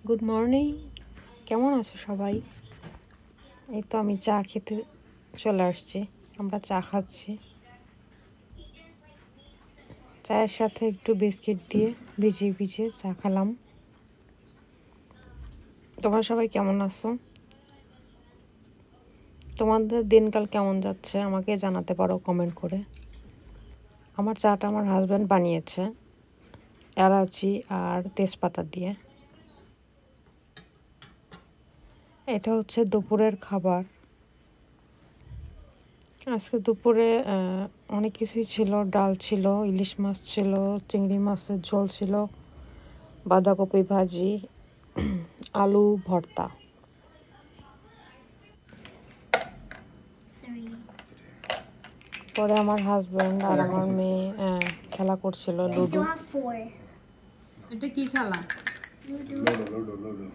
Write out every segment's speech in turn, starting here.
Good morning, কেমন আছো সবাই? এই তো আমি চা খেতে চলে আসছি। আমরা চা খাচ্ছি, চায়ের সাথে একটু বিস্কিট দিয়ে ভিজিয়ে ভিজিয়ে চা খেলাম। তোমরা সবাই কেমন আছো? তোমাদের দিনকাল কেমন যাচ্ছে আমাকে জানাতে পারো কমেন্ট করে। আমার চাটা আমার হাজব্যান্ড বানিয়েছে এলাচি আর তেজপাতা দিয়ে। এটা হচ্ছে দুপুরের খাবার। আজকে দুপুরে অনেক কিছুই ছিল, ডাল ছিল, ইলিশ মাছ ছিল, চিংড়ি মাছের ঝোল ছিল, বাঁধাকপি ভাজি, আলু ভর্তা। পরে আমার হাজব্যান্ড আর আমার মেয়ে খেলা করছিল লুডো। এটা কি খেলা? লুডো।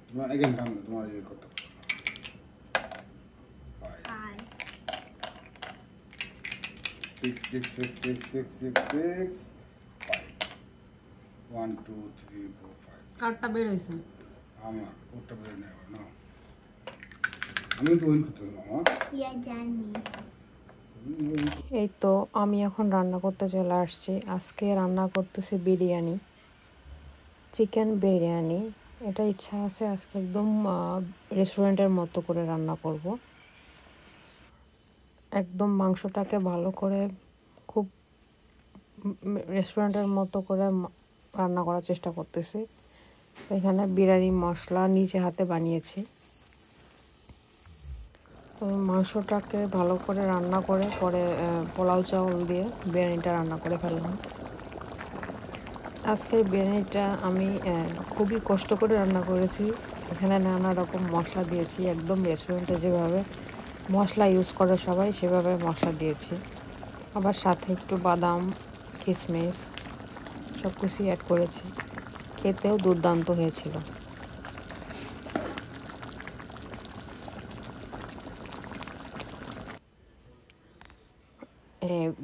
তোমার again টান তোমার এই করতে হবে। 6 6 6 6 6 6 6 5 1 2 3 4 5 কার্ডটা বের হয়েছে। আমার কোডটা বের নেই না, আমি তো উইন করতে মামা। এই তো আমি এখন রান্না করতে চলে আসছি। আজকে রান্না করতেছি বিরিয়ানি, চিকেন বিরিয়ানি। এটা ইচ্ছা আছে আজকে একদম রেস্টুরেন্টের মতো করে রান্না করব। একদম মাংসটাকে ভালো করে খুব রেস্টুরেন্টের মতো করে রান্না করার চেষ্টা করতেছি। এখানে বিরিয়ানি মশলা নিজে হাতে বানিয়েছি। তো মাংসটাকে ভালো করে রান্না করে পরে পোলাও চাউল দিয়ে বিরিয়ানিটা রান্না করে ফেললাম। আজকের বিরিয়ানিটা আমি খুবই কষ্ট করে রান্না করেছি। এখানে নানা রকম মশলা দিয়েছি, একদম রেস্টুরেন্টে যেভাবে মশলা ইউজ করে সবাই সেভাবে মশলা দিয়েছি। আবার সাথে একটু বাদাম, কিশমিশ সব কিছুই অ্যাড করেছি। খেতেও দুর্দান্ত হয়েছিল।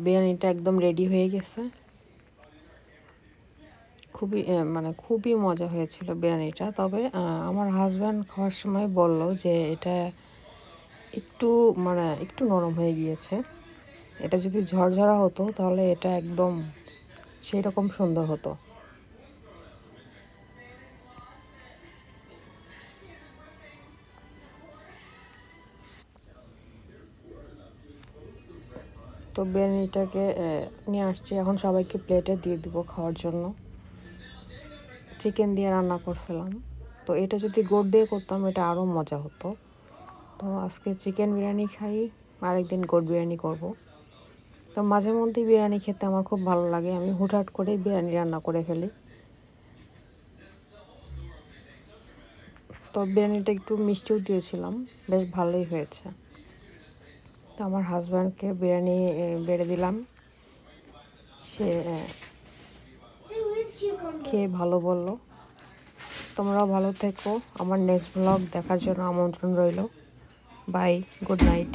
বিরিয়ানিটা একদম রেডি হয়ে গেছে। খুবই মজা হয়েছিল বিরিয়ানিটা। তবে আমার হাজব্যান্ড খাওয়ার সময় বলল যে এটা একটু নরম হয়ে গিয়েছে। এটা যদি ঝরঝরা হতো তাহলে এটা একদম সেই রকম সুন্দর হতো। তো বিরিয়ানিটাকে নিয়ে আসছি, এখন সবাইকে প্লেটে দিয়ে দিব খাওয়ার জন্য। চিকেন দিয়ে রান্না করছিলাম, তো এটা যদি গোট দিয়ে করতাম এটা আরও মজা হতো। তো আজকে চিকেন বিরিয়ানি খাই, আরেকদিন গোট বিরিয়ানি করব। তো মাঝে মধ্যে বিরিয়ানি খেতে আমার খুব ভালো লাগে, আমি হুটহাট করে বিরিয়ানি রান্না করে ফেলি। তো বিরিয়ানিটা একটু মিষ্টিও দিয়েছিলাম, বেশ ভালোই হয়েছে। তো আমার হাজব্যান্ডকে বিরিয়ানি বেড়ে দিলাম, সে খেয়ে ভালো বলল। তোমরাও ভালো থেকো, আমার নেক্সট ব্লগ দেখার জন্য আমন্ত্রণ রইল। Bye, good night.